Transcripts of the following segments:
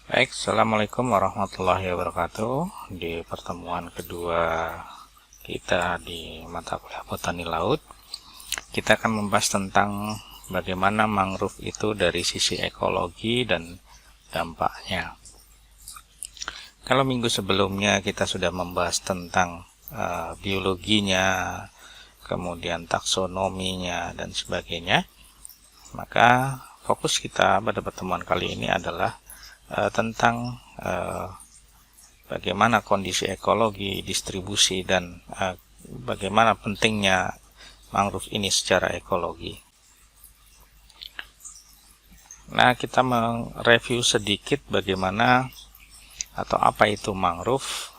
Baik, Assalamualaikum warahmatullahi wabarakatuh. Di pertemuan kedua kita di mata kuliah Botani Laut, kita akan membahas tentang bagaimana mangrove itu dari sisi ekologi dan dampaknya. Kalau minggu sebelumnya kita sudah membahas tentang biologinya, kemudian taksonominya dan sebagainya, maka fokus kita pada pertemuan kali ini adalah tentang bagaimana kondisi ekologi, distribusi, dan bagaimana pentingnya mangrove ini secara ekologi. Nah, kita mereview sedikit bagaimana atau apa itu mangrove.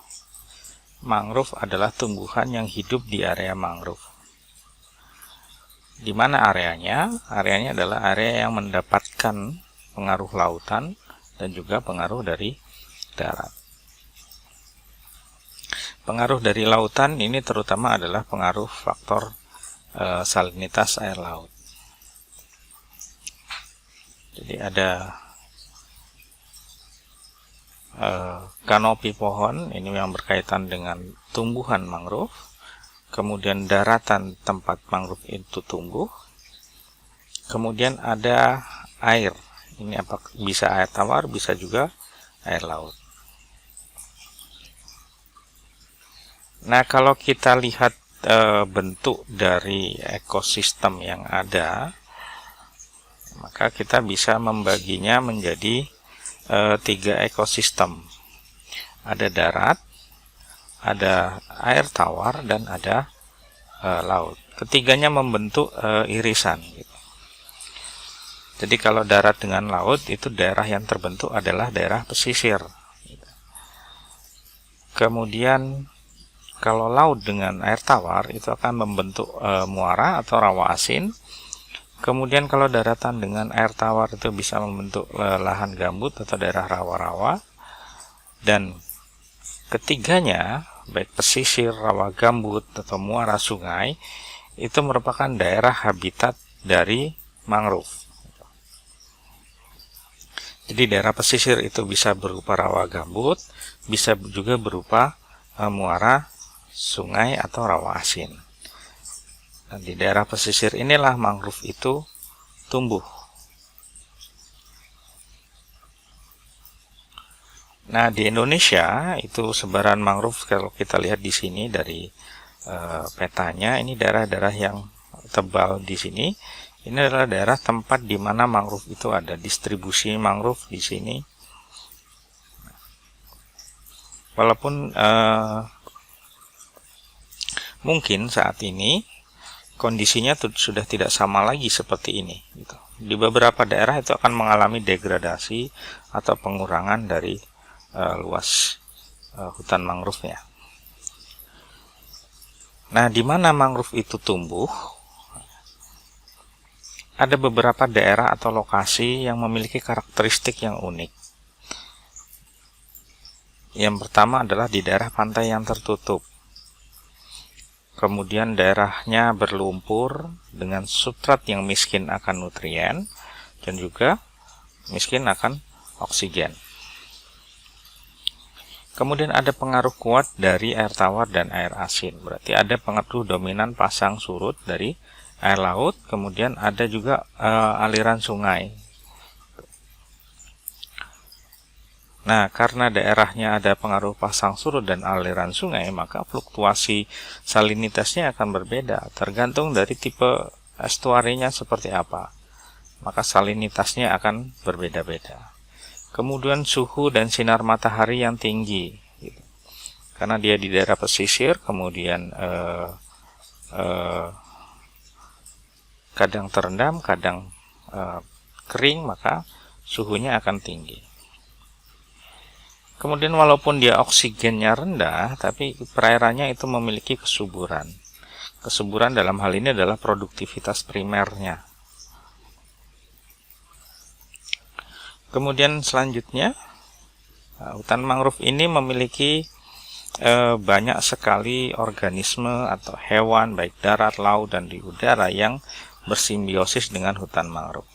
Mangrove adalah tumbuhan yang hidup di area mangrove. Di mana areanya? Areanya adalah area yang mendapatkan pengaruh lautan dan juga pengaruh dari darat. Pengaruh dari lautan ini terutama adalah pengaruh faktor salinitas air laut. Jadi ada kanopi pohon ini yang berkaitan dengan tumbuhan mangrove, kemudian daratan tempat mangrove itu tumbuh, kemudian ada air. Ini bisa air tawar, bisa juga air laut. Nah, kalau kita lihat bentuk dari ekosistem yang ada, maka kita bisa membaginya menjadi 3 ekosistem. Ada darat, ada air tawar, dan ada laut. Ketiganya membentuk irisan. Jadi kalau darat dengan laut, itu daerah yang terbentuk adalah daerah pesisir. Kemudian kalau laut dengan air tawar, itu akan membentuk muara atau rawa asin. Kemudian kalau daratan dengan air tawar, itu bisa membentuk lahan gambut atau daerah rawa-rawa. Dan ketiganya, baik pesisir, rawa gambut, atau muara sungai, itu merupakan daerah habitat dari mangrove. Jadi daerah pesisir itu bisa berupa rawa gambut, bisa juga berupa muara sungai atau rawa asin. Dan di daerah pesisir inilah mangrove itu tumbuh. Nah, di Indonesia itu sebaran mangrove, kalau kita lihat di sini dari petanya, ini daerah-daerah yang tebal di sini. Ini adalah daerah tempat di mana mangrove itu ada, distribusi mangrove di sini. Walaupun mungkin saat ini kondisinya sudah tidak sama lagi seperti ini. Di beberapa daerah itu akan mengalami degradasi atau pengurangan dari luas hutan mangrove-nya. Nah, di mana mangrove itu tumbuh? Ada beberapa daerah atau lokasi yang memiliki karakteristik yang unik. Yang pertama adalah di daerah pantai yang tertutup. Kemudian daerahnya berlumpur dengan substrat yang miskin akan nutrien dan juga miskin akan oksigen. Kemudian ada pengaruh kuat dari air tawar dan air asin. Berarti ada pengaruh dominan pasang surut dari air laut, kemudian ada juga aliran sungai. Nah, karena daerahnya ada pengaruh pasang surut dan aliran sungai, maka fluktuasi salinitasnya akan berbeda, tergantung dari tipe estuarinya seperti apa. Maka salinitasnya akan berbeda-beda. Kemudian suhu dan sinar matahari yang tinggi, karena dia di daerah pesisir, kemudian kadang terendam, kadang kering, maka suhunya akan tinggi. Kemudian walaupun dia oksigennya rendah, tapi perairannya itu memiliki kesuburan. Kesuburan dalam hal ini adalah produktivitas primernya. Kemudian selanjutnya, hutan mangrove ini memiliki banyak sekali organisme atau hewan, baik darat, laut, dan di udara yang bersimbiosis dengan hutan mangrove.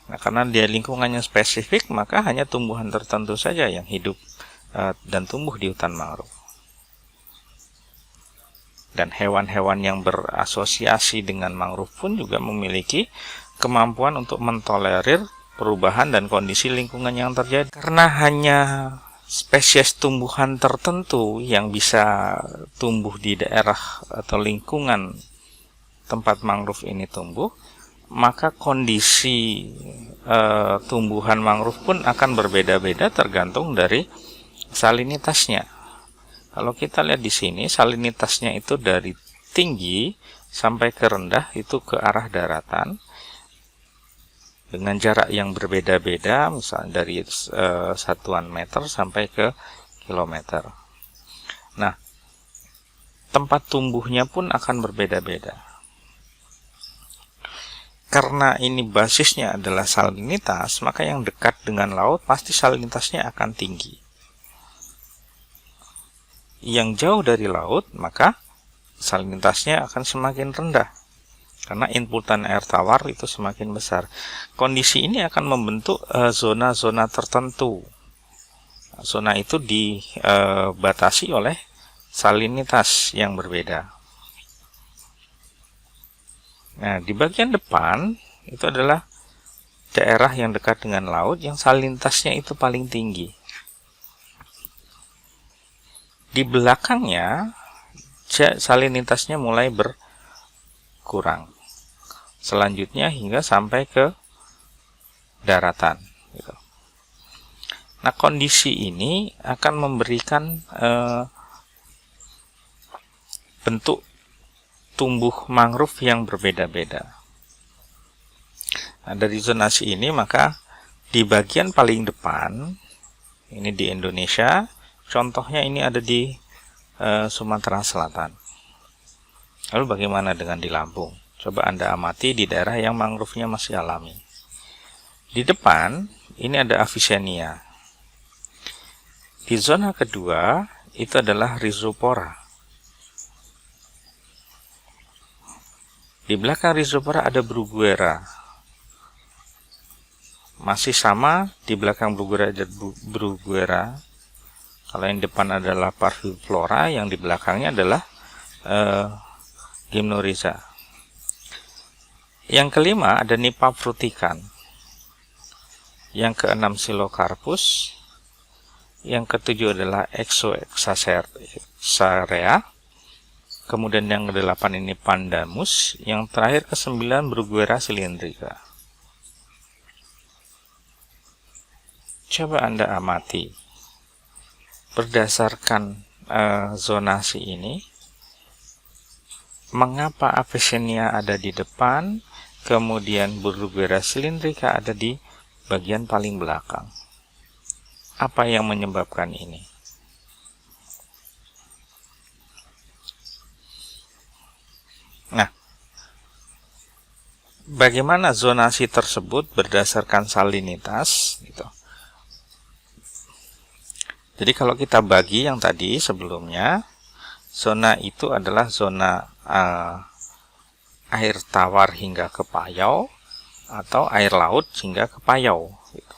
Nah, karena dia lingkungannya spesifik, maka hanya tumbuhan tertentu saja yang hidup dan tumbuh di hutan mangrove. Dan hewan-hewan yang berasosiasi dengan mangrove pun juga memiliki kemampuan untuk mentolerir perubahan dan kondisi lingkungan yang terjadi. Karena hanya spesies tumbuhan tertentu yang bisa tumbuh di daerah atau lingkungan tempat mangrove ini tumbuh, maka kondisi tumbuhan mangrove pun akan berbeda-beda tergantung dari salinitasnya. Kalau kita lihat di sini, salinitasnya itu dari tinggi sampai ke rendah itu ke arah daratan dengan jarak yang berbeda-beda, misalnya dari satuan meter sampai ke kilometer. Nah, tempat tumbuhnya pun akan berbeda-beda. Karena ini basisnya adalah salinitas, maka yang dekat dengan laut pasti salinitasnya akan tinggi. Yang jauh dari laut, maka salinitasnya akan semakin rendah. Karena inputan air tawar itu semakin besar. Kondisi ini akan membentuk zona-zona tertentu. Zona itu dibatasi oleh salinitas yang berbeda. Nah, di bagian depan itu adalah daerah yang dekat dengan laut yang salinitasnya itu paling tinggi. Di belakangnya salinitasnya mulai berkurang. Selanjutnya hingga sampai ke daratan. Nah, kondisi ini akan memberikan bentuk tumbuh mangrove yang berbeda-beda. Nah, dari zonasi ini maka di bagian paling depan, ini di Indonesia, contohnya ini ada di Sumatera Selatan. Lalu bagaimana dengan di Lampung? Coba Anda amati di daerah yang mangrove-nya masih alami. Di depan, ini ada Avicennia. Di zona kedua, itu adalah Rhizopora. Di belakang Rhizopora ada Bruguera. Masih sama, di belakang Bruguera ada Bruguera. Kalau yang depan adalah Parviflora, yang di belakangnya adalah Gymnorrhiza. Yang kelima ada Nipah frutican. Yang keenam Psilocarpus. Yang ketujuh adalah Exoxacerea. Kemudian yang ke-8 ini Pandanus, yang terakhir ke-9 Bruguera cylindrica. Coba Anda amati. Berdasarkan zonasi ini, mengapa Avicennia ada di depan, kemudian Bruguera cylindrica ada di bagian paling belakang? Apa yang menyebabkan ini? Nah, bagaimana zonasi tersebut berdasarkan salinitas? Gitu. Jadi kalau kita bagi yang tadi sebelumnya, zona itu adalah zona air tawar hingga ke payau atau air laut hingga ke payau. Gitu.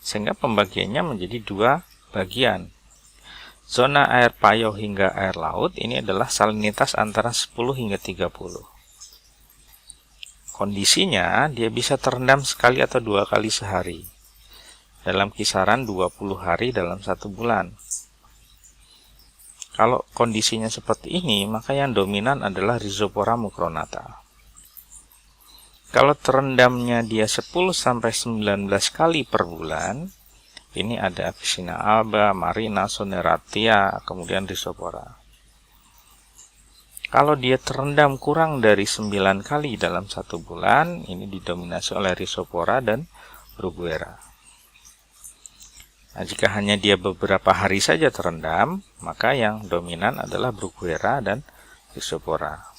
Sehingga pembagiannya menjadi dua bagian. Zona air payau hingga air laut ini adalah salinitas antara 10 hingga 30. Kondisinya dia bisa terendam sekali atau 2 kali sehari. Dalam kisaran 20 hari dalam 1 bulan. Kalau kondisinya seperti ini, maka yang dominan adalah Rhizopora mucronata. Kalau terendamnya dia 10 sampai 19 kali per bulan, ini ada Avicennia alba, Marina, Soneratia, kemudian Rhizopora. Kalau dia terendam kurang dari 9 kali dalam 1 bulan, ini didominasi oleh Rhizopora dan Bruguera. Nah, jika hanya dia beberapa hari saja terendam, maka yang dominan adalah Bruguera dan Rhizopora.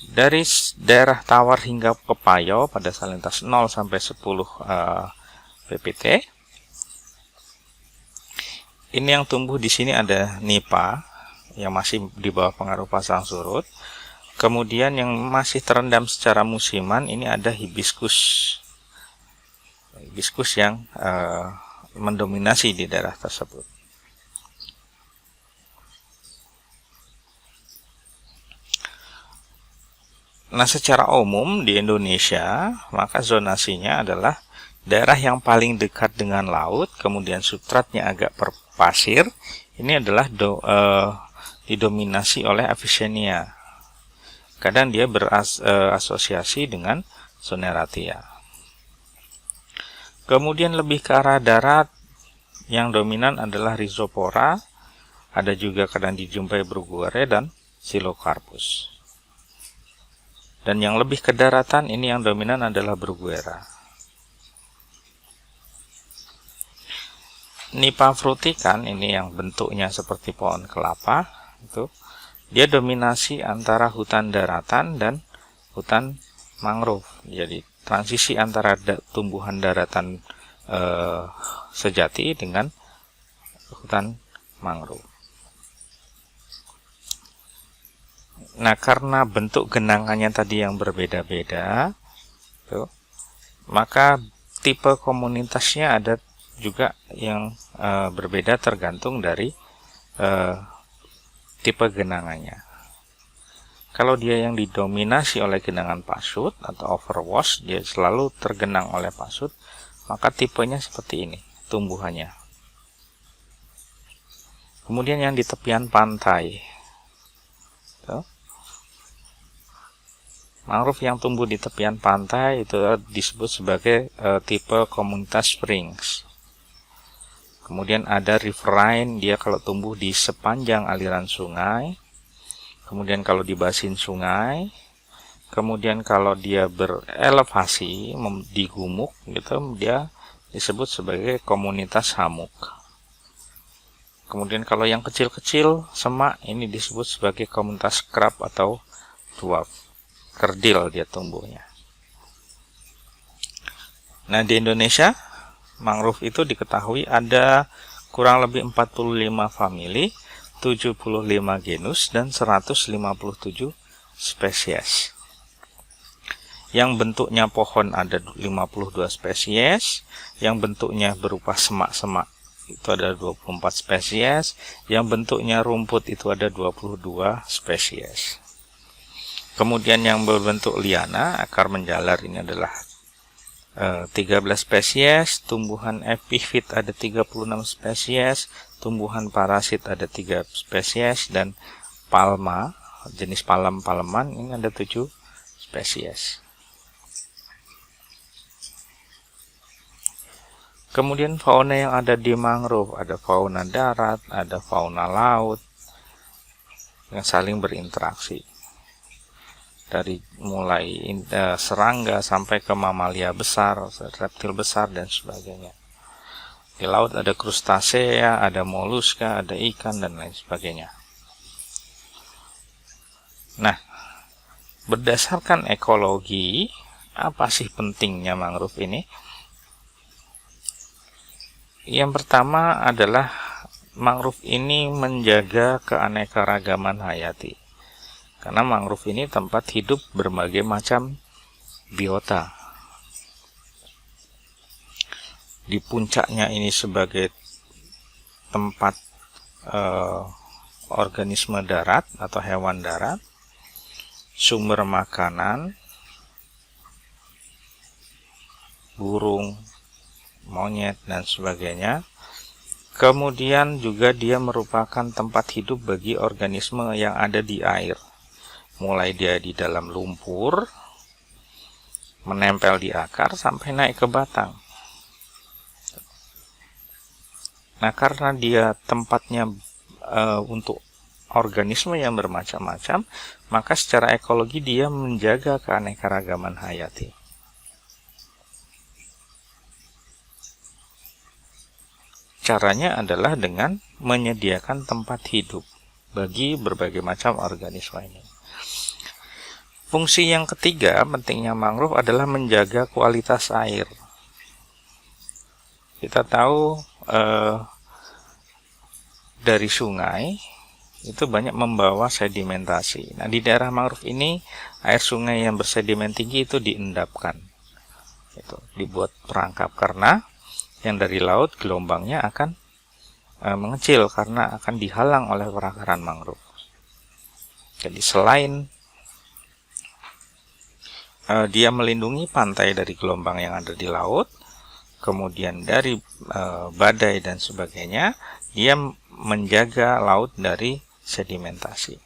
Dari daerah tawar hingga ke payau pada salinitas 0 sampai 10 ppt. Ini yang tumbuh di sini ada Nipah yang masih di bawah pengaruh pasang surut. Kemudian yang masih terendam secara musiman ini ada hibiscus. Hibiscus yang mendominasi di daerah tersebut. Nah, secara umum di Indonesia, maka zonasinya adalah daerah yang paling dekat dengan laut, kemudian substratnya agak berpasir. Ini adalah didominasi oleh Avicennia. Kadang dia berasosiasi dengan Soneratia. Kemudian lebih ke arah darat, yang dominan adalah Rhizopora. Ada juga kadang dijumpai Bruguiera dan Psilocarpus. Dan yang lebih ke daratan, ini yang dominan adalah Bruguiera. Nipa frutikan, ini yang bentuknya seperti pohon kelapa, itu dia dominasi antara hutan daratan dan hutan mangrove. Jadi transisi antara tumbuhan daratan sejati dengan hutan mangrove. Nah, karena bentuk genangannya tadi yang berbeda-beda, maka tipe komunitasnya ada juga yang berbeda tergantung dari tipe genangannya. Kalau dia yang didominasi oleh genangan pasut atau overwash, dia selalu tergenang oleh pasut, maka tipenya seperti ini tumbuhannya. Kemudian yang di tepian pantai, mangrove yang tumbuh di tepian pantai itu disebut sebagai tipe komunitas springs. Kemudian ada riverine, dia kalau tumbuh di sepanjang aliran sungai. Kemudian kalau di basin sungai. Kemudian kalau dia berelevasi di gumuk, gitu, dia disebut sebagai komunitas hamuk. Kemudian kalau yang kecil-kecil semak, ini disebut sebagai komunitas crab atau dwarf. Kerdil dia tumbuhnya. Nah, di Indonesia mangrove itu diketahui ada kurang lebih 45 famili, 75 genus, dan 157 spesies. Yang bentuknya pohon ada 52 spesies, yang bentuknya berupa semak-semak itu ada 24 spesies, yang bentuknya rumput itu ada 22 spesies. Kemudian yang berbentuk liana, akar menjalar, ini adalah 13 spesies, tumbuhan epifit ada 36 spesies, tumbuhan parasit ada 3 spesies, dan palma, jenis palem-paleman, ini ada 7 spesies. Kemudian fauna yang ada di mangrove, ada fauna darat, ada fauna laut, yang saling berinteraksi. Dari mulai serangga sampai ke mamalia besar, reptil besar, dan sebagainya. Di laut ada krustasea, ada moluska, ada ikan, dan lain sebagainya. Nah, berdasarkan ekologi, apa sih pentingnya mangrove ini? Yang pertama adalah mangrove ini menjaga keanekaragaman hayati. Karena mangrove ini tempat hidup berbagai macam biota. Di puncaknya ini sebagai tempat organisme darat atau hewan darat, sumber makanan, burung, monyet, dan sebagainya. Kemudian juga dia merupakan tempat hidup bagi organisme yang ada di air. Mulai dia di dalam lumpur, menempel di akar, sampai naik ke batang. Nah, karena dia tempatnya untuk organisme yang bermacam-macam, maka secara ekologi dia menjaga keanekaragaman hayati. Caranya adalah dengan menyediakan tempat hidup bagi berbagai macam organisme ini. Fungsi yang ketiga pentingnya mangrove adalah menjaga kualitas air. Kita tahu dari sungai itu banyak membawa sedimentasi. Nah, di daerah mangrove ini air sungai yang bersedimen tinggi itu diendapkan. Itu dibuat perangkap karena yang dari laut gelombangnya akan mengecil karena akan dihalang oleh perakaran mangrove. Jadi selain dia melindungi pantai dari gelombang yang ada di laut, kemudian dari badai dan sebagainya, dia menjaga laut dari sedimentasi.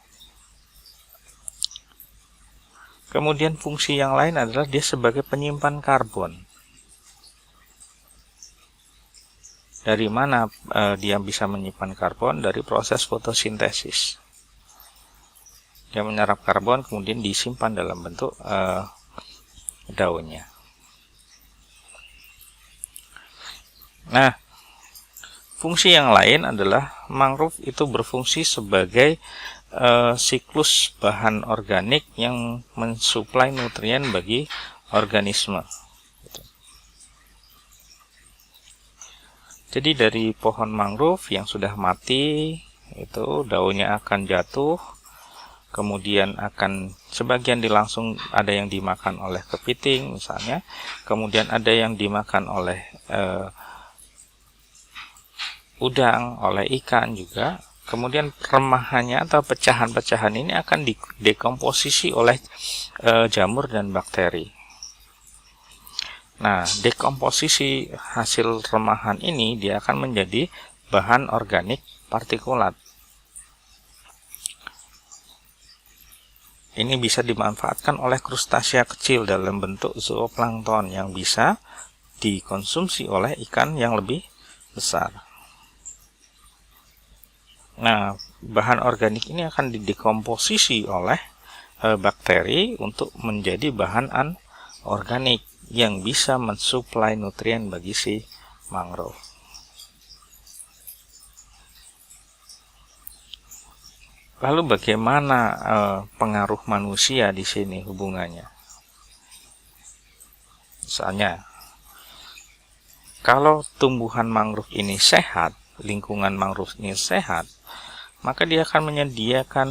Kemudian fungsi yang lain adalah dia sebagai penyimpan karbon. Dari mana dia bisa menyimpan karbon? Dari proses fotosintesis. Dia menyerap karbon kemudian disimpan dalam bentuk daunnya. Nah, fungsi yang lain adalah mangrove itu berfungsi sebagai siklus bahan organik yang mensuplai nutrien bagi organisme. Jadi dari pohon mangrove yang sudah mati itu daunnya akan jatuh, kemudian akan sebagian langsung ada yang dimakan oleh kepiting misalnya, kemudian ada yang dimakan oleh udang, oleh ikan juga. Kemudian remahannya atau pecahan-pecahan ini akan didekomposisi oleh jamur dan bakteri. Nah, dekomposisi hasil remahan ini dia akan menjadi bahan organik partikulat. Ini bisa dimanfaatkan oleh krustasia kecil dalam bentuk zooplankton yang bisa dikonsumsi oleh ikan yang lebih besar. Nah, bahan organik ini akan didekomposisi oleh bakteri untuk menjadi bahan anorganik yang bisa mensuplai nutrien bagi si mangrove. Lalu bagaimana pengaruh manusia di sini hubungannya? Misalnya, kalau tumbuhan mangrove ini sehat, lingkungan mangrove ini sehat, maka dia akan menyediakan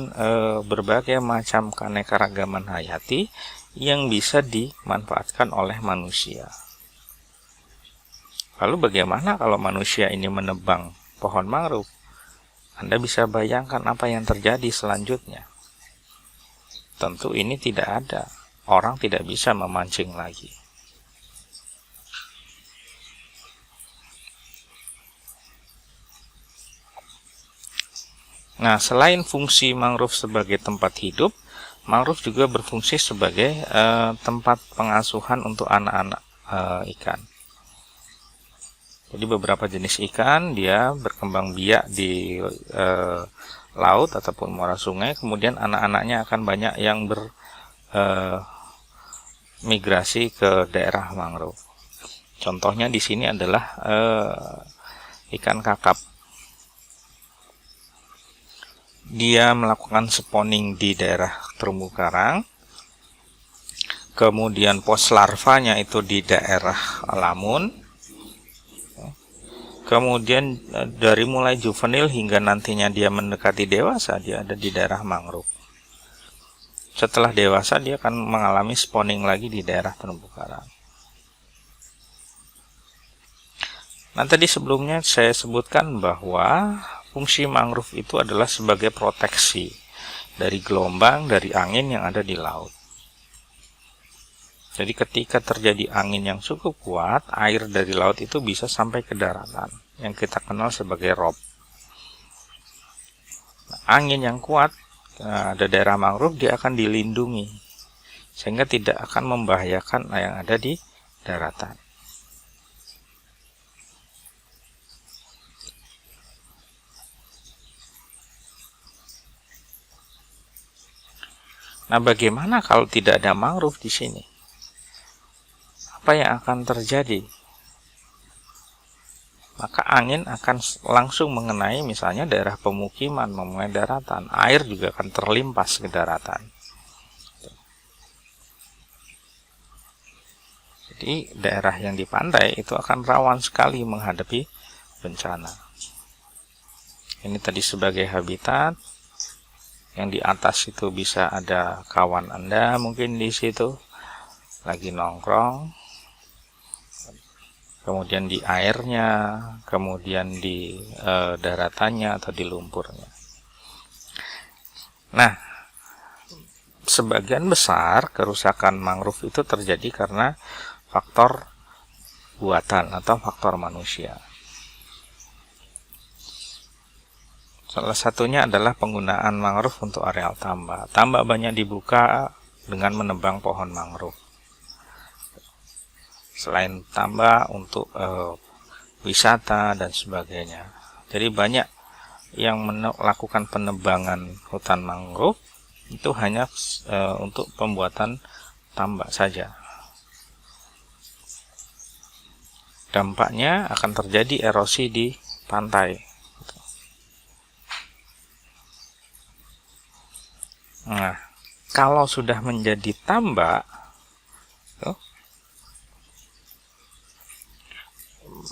berbagai macam keanekaragaman hayati yang bisa dimanfaatkan oleh manusia. Lalu bagaimana kalau manusia ini menebang pohon mangrove? Anda bisa bayangkan apa yang terjadi selanjutnya. Tentu ini tidak ada. Orang tidak bisa memancing lagi. Nah, selain fungsi mangrove sebagai tempat hidup, mangrove juga berfungsi sebagai tempat pengasuhan untuk anak-anak ikan. Jadi beberapa jenis ikan dia berkembang biak di laut ataupun muara sungai, kemudian anak-anaknya akan banyak yang bermigrasi ke daerah mangrove. Contohnya di sini adalah ikan kakap. Dia melakukan spawning di daerah terumbu karang, kemudian pos larvanya itu di daerah lamun, kemudian dari mulai juvenil hingga nantinya dia mendekati dewasa, dia ada di daerah mangrove. Setelah dewasa dia akan mengalami spawning lagi di daerah terumbu karang. Nah, tadi sebelumnya saya sebutkan bahwa fungsi mangrove itu adalah sebagai proteksi dari gelombang, dari angin yang ada di laut. Jadi ketika terjadi angin yang cukup kuat, air dari laut itu bisa sampai ke daratan, yang kita kenal sebagai rob. Nah, angin yang kuat, ada daerah mangrove, dia akan dilindungi, sehingga tidak akan membahayakan yang ada di daratan. Nah, bagaimana kalau tidak ada mangrove di sini? Apa yang akan terjadi? Maka angin akan langsung mengenai misalnya daerah pemukiman, mengenai daratan. Air juga akan terlimpas ke daratan. Jadi daerah yang di pantai itu akan rawan sekali menghadapi bencana. Ini tadi sebagai habitat. yang di atas itu bisa ada kawan Anda mungkin di situ lagi nongkrong, kemudian di airnya, kemudian di daratannya atau di lumpurnya. Nah, sebagian besar kerusakan mangrove itu terjadi karena faktor buatan atau faktor manusia. Salah satunya adalah penggunaan mangrove untuk areal tambak. Tambak banyak dibuka dengan menebang pohon mangrove. Selain tambak untuk wisata dan sebagainya. Jadi banyak yang melakukan penebangan hutan mangrove itu hanya untuk pembuatan tambak saja. Dampaknya akan terjadi erosi di pantai. Nah, kalau sudah menjadi tambak,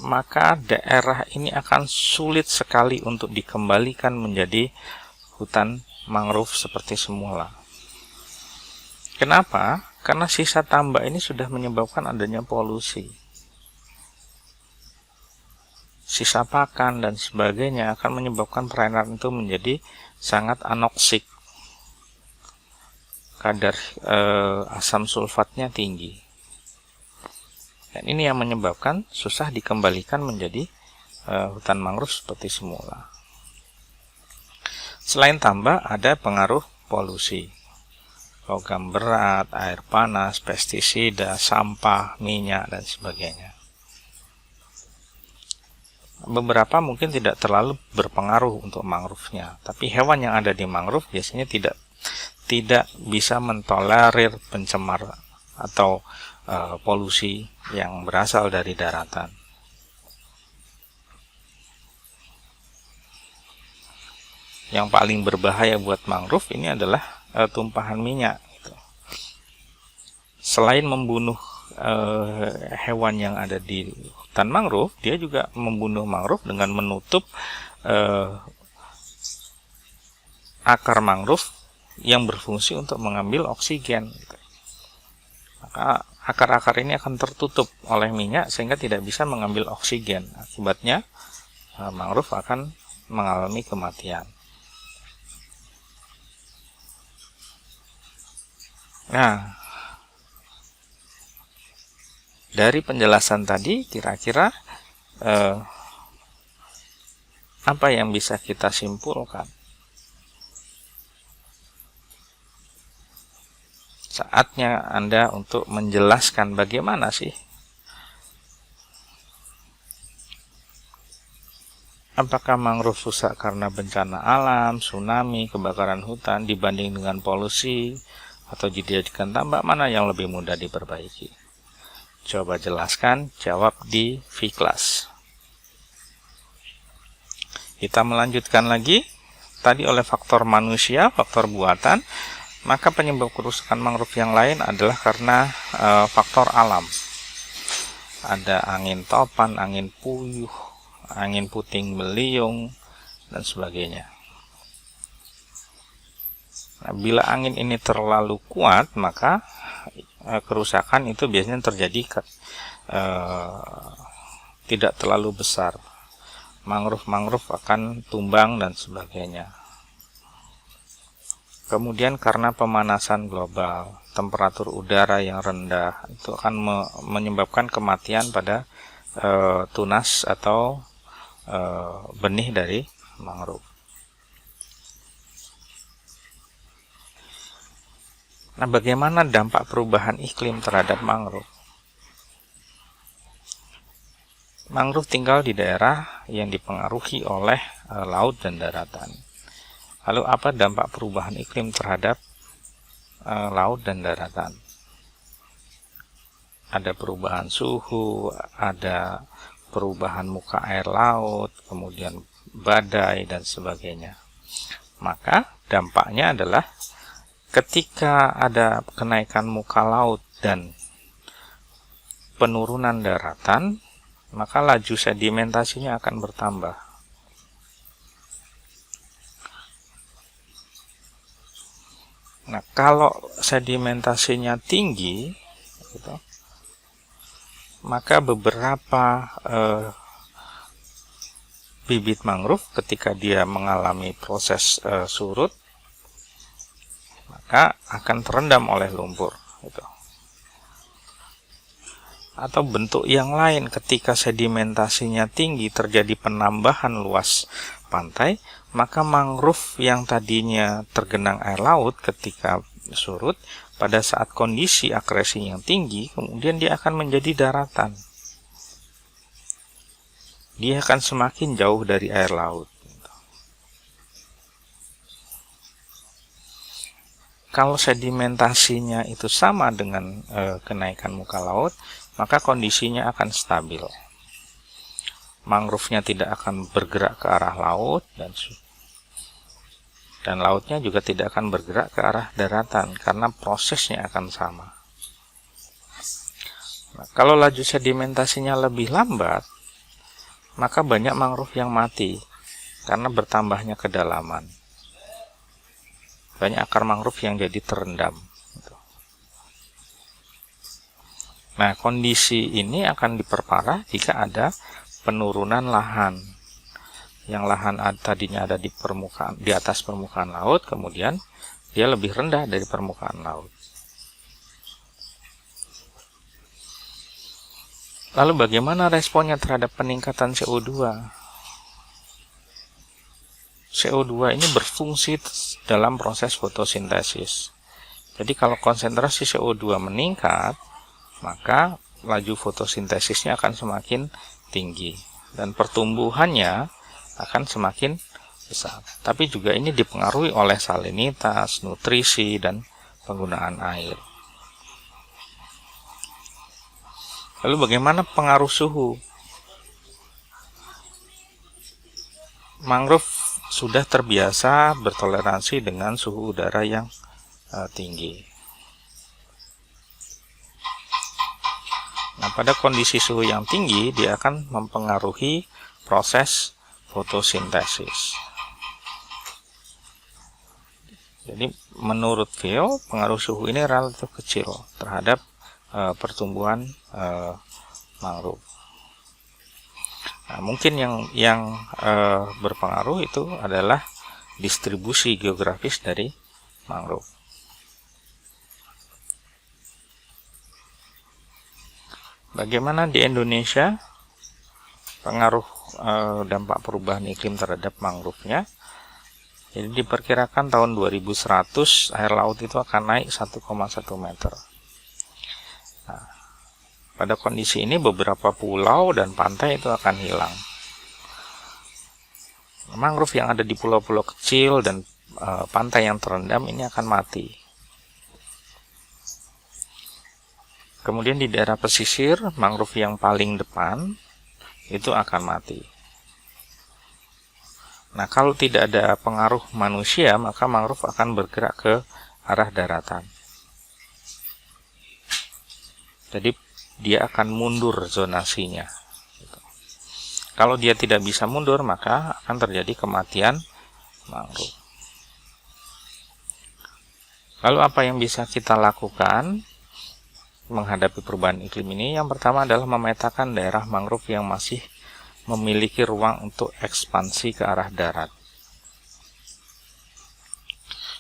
maka daerah ini akan sulit sekali untuk dikembalikan menjadi hutan mangrove seperti semula. Kenapa? Karena sisa tambak ini sudah menyebabkan adanya polusi. Sisa pakan dan sebagainya akan menyebabkan perairan itu menjadi sangat anoksik. Kadar asam sulfatnya tinggi. Dan ini yang menyebabkan susah dikembalikan menjadi hutan mangrove seperti semula. Selain tambak, ada pengaruh polusi. Logam berat, air panas, pestisida, sampah, minyak, dan sebagainya. Beberapa mungkin tidak terlalu berpengaruh untuk mangrove-nya, tapi hewan yang ada di mangrove biasanya tidak bisa mentolerir pencemar atau polusi yang berasal dari daratan. Yang paling berbahaya buat mangrove ini adalah tumpahan minyak. Selain membunuh hewan yang ada di hutan mangrove, dia juga membunuh mangrove dengan menutup akar mangrove yang berfungsi untuk mengambil oksigen. Maka akar-akar ini akan tertutup oleh minyak sehingga tidak bisa mengambil oksigen. Akibatnya mangrove akan mengalami kematian. Nah, dari penjelasan tadi kira-kira apa yang bisa kita simpulkan? Saatnya Anda untuk menjelaskan bagaimana sih apakah mangrove rusak karena bencana alam, tsunami, kebakaran hutan dibanding dengan polusi atau dijadikan tambak, mana yang lebih mudah diperbaiki? Coba jelaskan, jawab di V-Class. Kita melanjutkan lagi. Tadi oleh faktor manusia, faktor buatan, maka penyebab kerusakan mangrove yang lain adalah karena faktor alam. Ada angin topan, angin puyuh, angin puting beliung, dan sebagainya. Nah, bila angin ini terlalu kuat, maka kerusakan itu biasanya terjadi tidak terlalu besar. Mangrove akan tumbang dan sebagainya. Kemudian karena pemanasan global, temperatur udara yang rendah itu akan menyebabkan kematian pada tunas atau benih dari mangrove. Nah, bagaimana dampak perubahan iklim terhadap mangrove? Mangrove tinggal di daerah yang dipengaruhi oleh laut dan daratan. Lalu apa dampak perubahan iklim terhadap laut dan daratan? Ada perubahan suhu, ada perubahan muka air laut, kemudian badai dan sebagainya. Maka dampaknya adalah ketika ada kenaikan muka laut dan penurunan daratan, maka laju sedimentasinya akan bertambah. Nah, kalau sedimentasinya tinggi, gitu, maka beberapa bibit mangrove ketika dia mengalami proses surut, maka akan terendam oleh lumpur. Gitu. Atau bentuk yang lain, ketika sedimentasinya tinggi terjadi penambahan luas pantai, maka mangrove yang tadinya tergenang air laut ketika surut, pada saat kondisi akresi yang tinggi, kemudian dia akan menjadi daratan. Dia akan semakin jauh dari air laut. Kalau sedimentasinya itu sama dengan kenaikan muka laut, maka kondisinya akan stabil. Mangrove-nya tidak akan bergerak ke arah laut, dan lautnya juga tidak akan bergerak ke arah daratan, karena prosesnya akan sama. Nah, kalau laju sedimentasinya lebih lambat, maka banyak mangrove yang mati karena bertambahnya kedalaman. Banyak akar mangrove yang jadi terendam. Nah, kondisi ini akan diperparah jika ada penurunan lahan. Yang lahan tadinya ada di atas permukaan laut, kemudian dia lebih rendah dari permukaan laut. Lalu bagaimana responnya terhadap peningkatan CO2? CO2 ini berfungsi dalam proses fotosintesis. Jadi kalau konsentrasi CO2 meningkat, maka laju fotosintesisnya akan semakin tinggi dan pertumbuhannya akan semakin besar. Tapi juga ini dipengaruhi oleh salinitas, nutrisi, dan penggunaan air. Lalu bagaimana pengaruh suhu? Mangrove sudah terbiasa bertoleransi dengan suhu udara yang tinggi. Nah, pada kondisi suhu yang tinggi, dia akan mempengaruhi proses fotosintesis. Jadi, menurut Theo, pengaruh suhu ini relatif kecil terhadap pertumbuhan mangrove. Nah, mungkin yang berpengaruh itu adalah distribusi geografis dari mangrove. Bagaimana di Indonesia pengaruh dampak perubahan iklim terhadap mangrove-nya? Jadi diperkirakan tahun 2100 air laut itu akan naik 1,1 meter. Nah, pada kondisi ini beberapa pulau dan pantai itu akan hilang. Mangrove yang ada di pulau-pulau kecil dan pantai yang terendam ini akan mati. Kemudian di daerah pesisir, mangrove yang paling depan itu akan mati. Nah, kalau tidak ada pengaruh manusia, maka mangrove akan bergerak ke arah daratan. Jadi dia akan mundur zonasinya. Kalau dia tidak bisa mundur, maka akan terjadi kematian mangrove. Lalu apa yang bisa kita lakukan menghadapi perubahan iklim ini? Yang pertama adalah memetakan daerah mangrove yang masih memiliki ruang untuk ekspansi ke arah darat.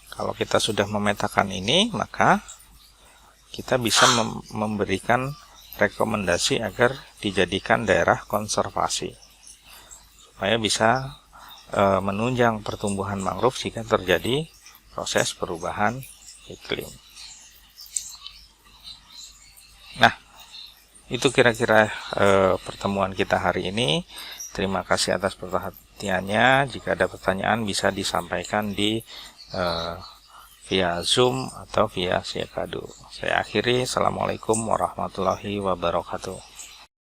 Kalau kita sudah memetakan ini, maka kita bisa memberikan rekomendasi agar dijadikan daerah konservasi, supaya bisa menunjang pertumbuhan mangrove jika terjadi proses perubahan iklim. Nah, itu kira-kira pertemuan kita hari ini. Terima kasih atas perhatiannya. Jika ada pertanyaan bisa disampaikan di via Zoom atau via Siakadu. Saya akhiri. Assalamualaikum warahmatullahi wabarakatuh.